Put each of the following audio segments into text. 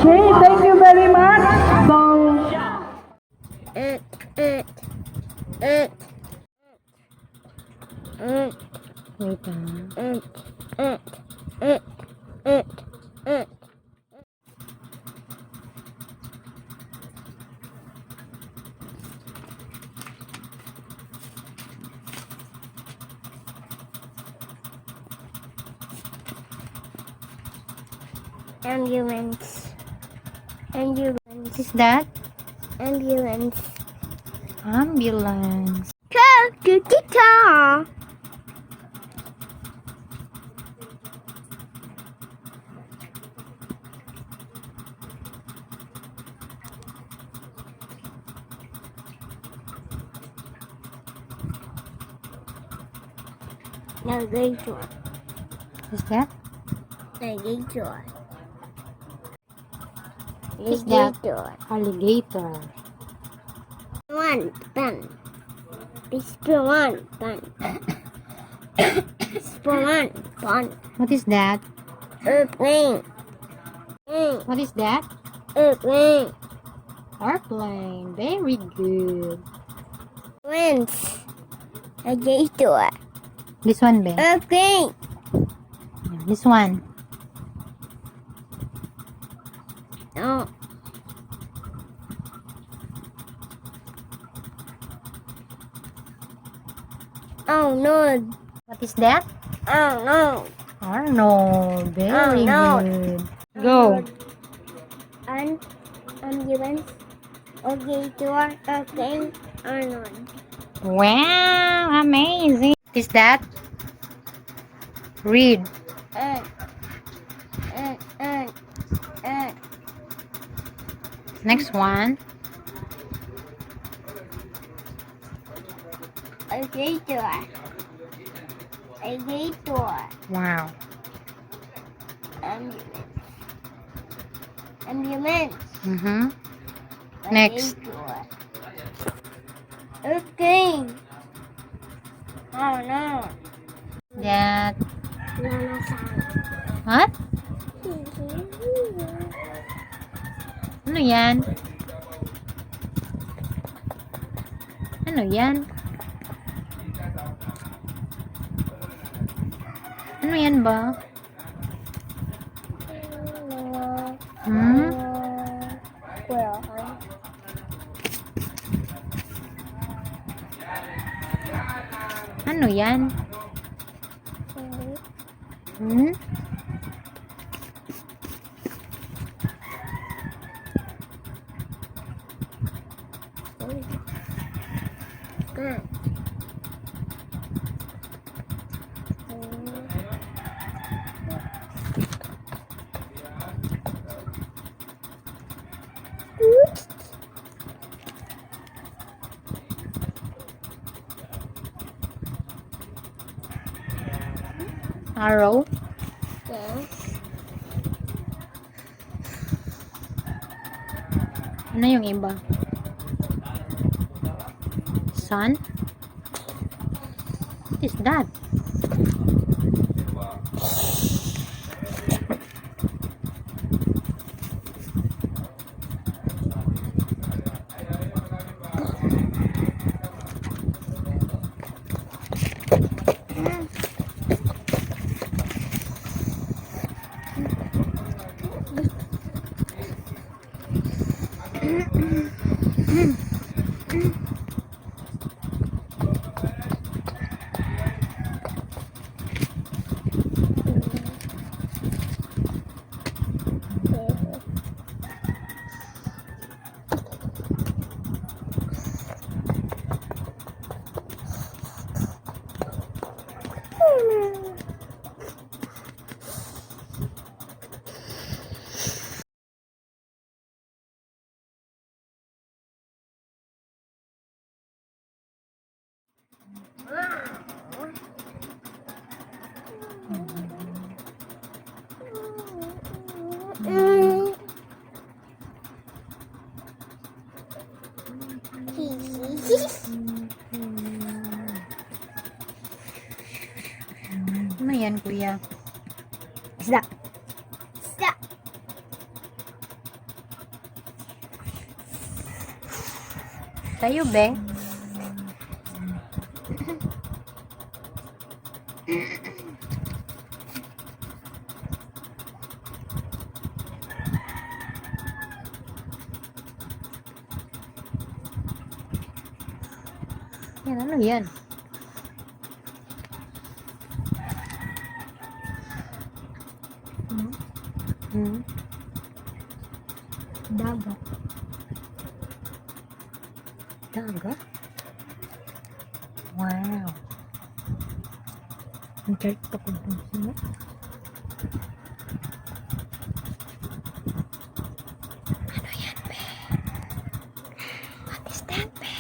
Okay, thank you very much. So, Wait lang. Ambulance. Ambulance. What is that? Ambulance. Ambulance. Car. Alligator. What is that? Alligator. What is that? Alligator. Alligator. One pen. This one pen. This one pen. What is that? Airplane. What is that? Airplane. Airplane. Very good. Twins. Alligator. This one, Ben. Airplane. This one. Oh. Oh no. What is that? Oh no. Arnold. Very Arnold. good. Go. Ambulance. Alligator. Airplane. Arnold. Wow, amazing. What is that? Read. Uh. Next one. Alligator. Alligator. Wow. Ambulance. Ambulance. Next. Okay. Oh no. That. Nanasan. What? Ano yan? Ano yan? Ano yan ba? Well, Ano yan? Arrow? yes. Ano yung iba? Sun? What is that? Ano yan, kuya? Isda. Isda. Sa'yo, be. Yan, ano yan? Hmm? Dagat. Dagat? Wow. Ang chart pa kung sino. Ano yan, be? What is that, be?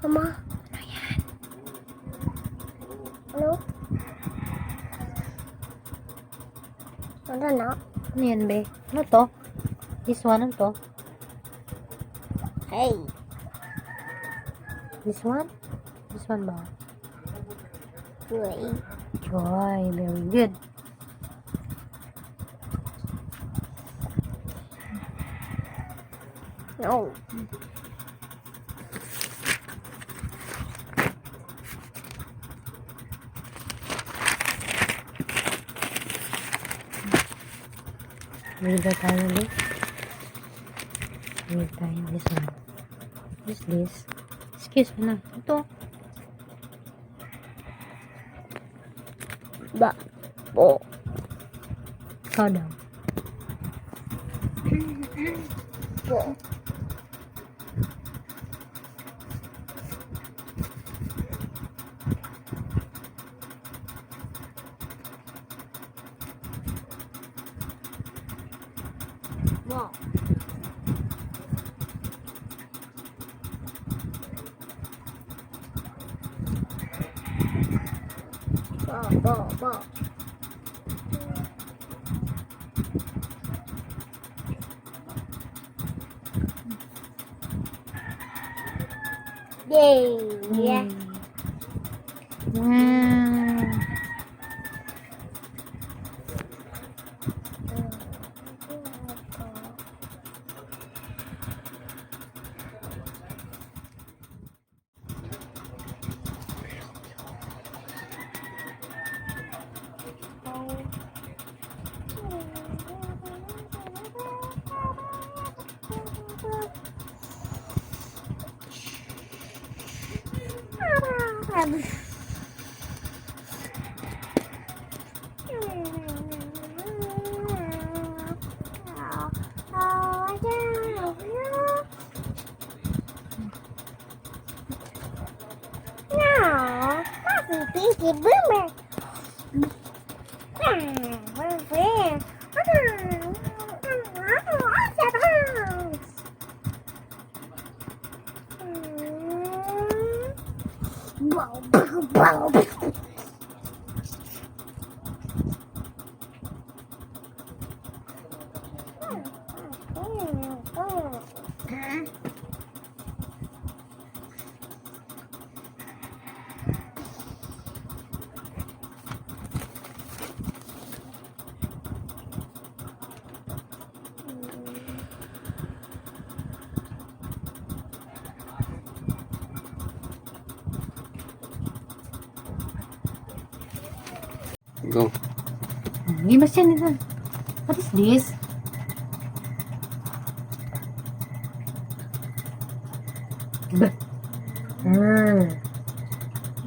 Mama. Ano yan? Ano? Ano na? Ano yan, be? Ano to? This one, ano to? Hey. This one? This one ba? Joy. Joy, very good. No. Read tayo ulit. Read tayo this one. What is this? Excuse me na. Ito. Bo. Ikaw daw. Bo. Bo. Bo. Yay. Yeah. Wow. Pinky Boomer. Go. Give us yan ito. What is this?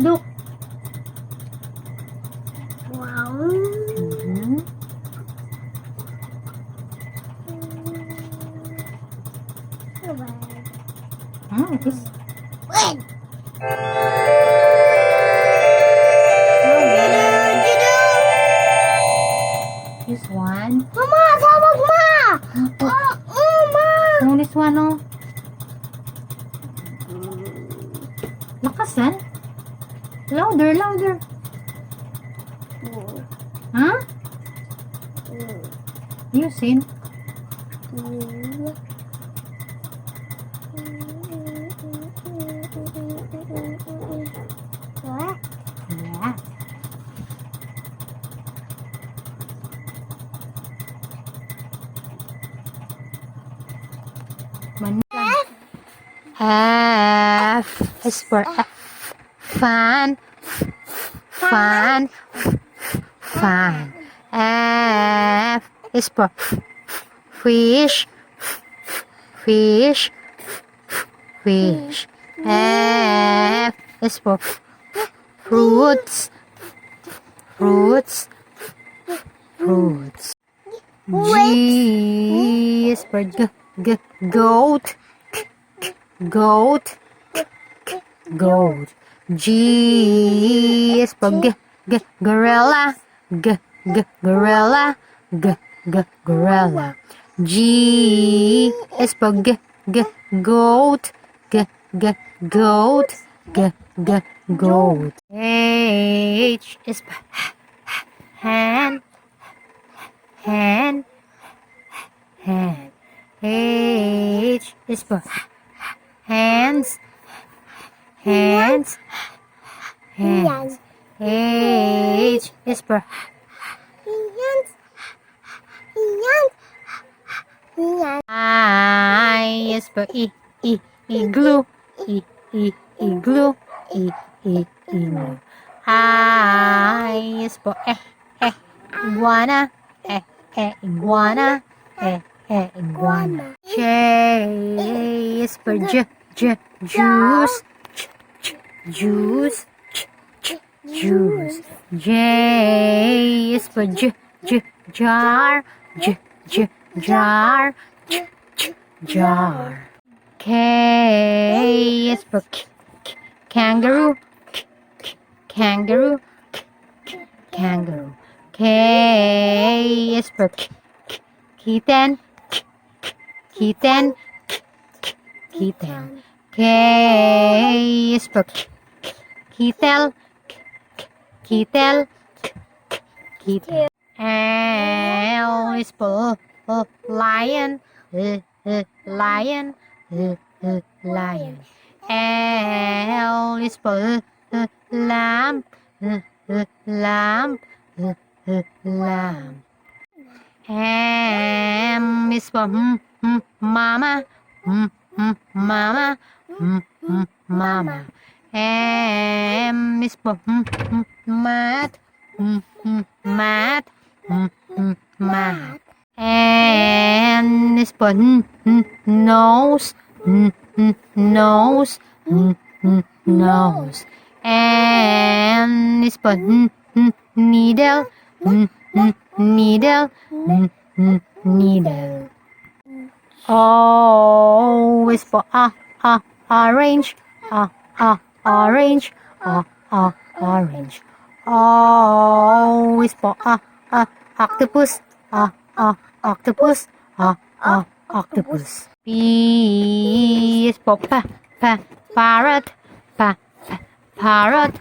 Look. Wow. What is? Wait. This one. Mama, tawag ma! Ma! Oh, this one, oh. Lakasan? Louder, louder. Huh? You sing? What? Yeah. F is for fan, fan, fan. F is for fish, fish, fish. F is for fruits, fruits, fruits. G is for goat, goat, goat. G is for gorilla, gorilla, gorilla. G is for goat, goat, goat. H is for hand, hand, hand. H is for hands, hands, hands. H is for I is for igloo, igloo, igloo. I is for iguana, iguana, iguana. J is for juice, juice, juice. J is for jar, jar, jar. K is for kangaroo, kangaroo, kangaroo. K is for kitten, kitten, kitten. K is for kettle, kettle, kettle. L is for lion, lion, lion. L is for lamb, lamb, lamb. M is for mama, mama, mama. M is for mat, mat, mat. N is for nose, nose, nose. N is for needle, needle, needle. O is for orange, orange, orange. O is for octopus, octopus, octopus. P is for parrot, parrot, parrot.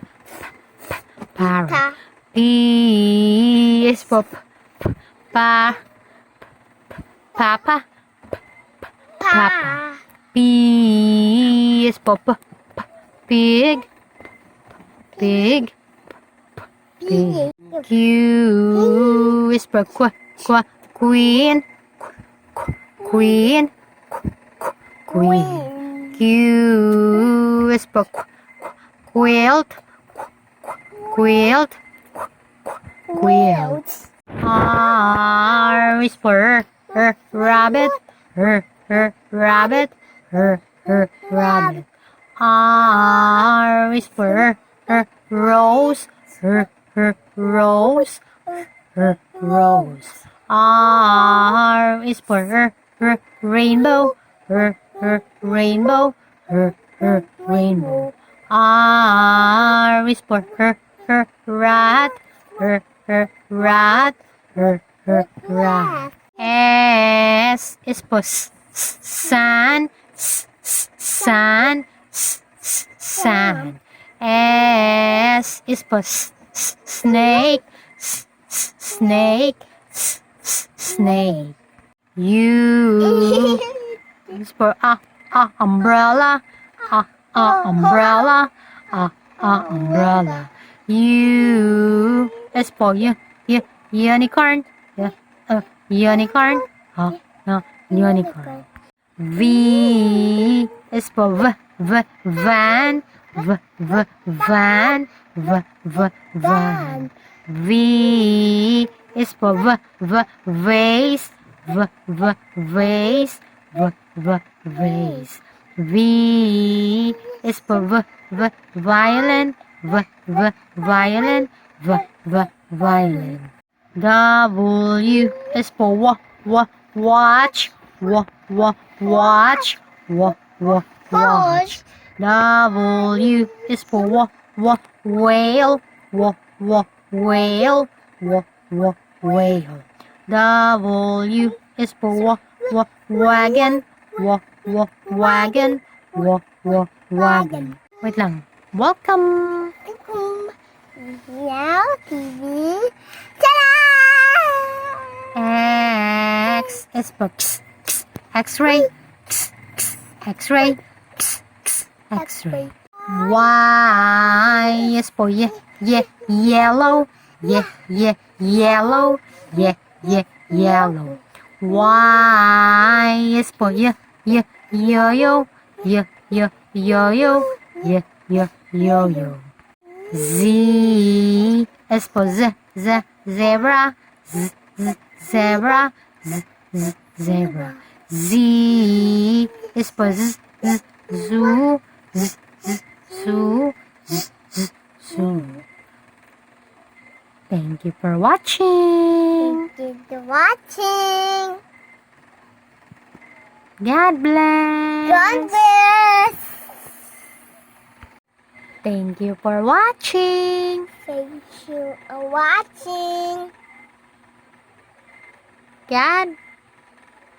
P is for papa, papa. P is for pig, pig, pig. Q is for queen, queen, queen. Q is for quilt, quilt, quilt. R is for rabbit, rabbit, rabbit. R is for rose, rose, rose. R is for rainbow, rainbow, rainbow. R is for rat, rat, rat. S is for sun, sun, sun. S is for snake, snake, snake. U is for umbrella, umbrella, umbrella. U is for unicorn, unicorn, unicorn. V is for van. Van. Van. V is for vase. Vase. Vase. V is for violin. Violin. Violin. W is for watch. Watch. Watch. W is for whale. Whale. Whale. W is for wagon. Wagon. Wagon. Wait lang. Welcome. Now, TV. Ta-da! X is for X-ray. X-ray. X-ray. Y is for yellow. Yellow. Yellow. Y is for yo-yo. Yo-yo. Z is for zebra. Zebra. Zebra. Z is for zoo. Zoo. Thank you for watching. Thank you for watching. God bless. God bless. Thank you for watching. Thank you for watching. God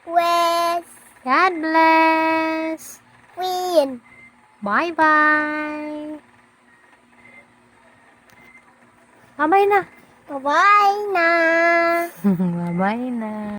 Bless. God bless. Queen. Bye-bye. Bye-bye na. Bye-bye na. Bye-bye na.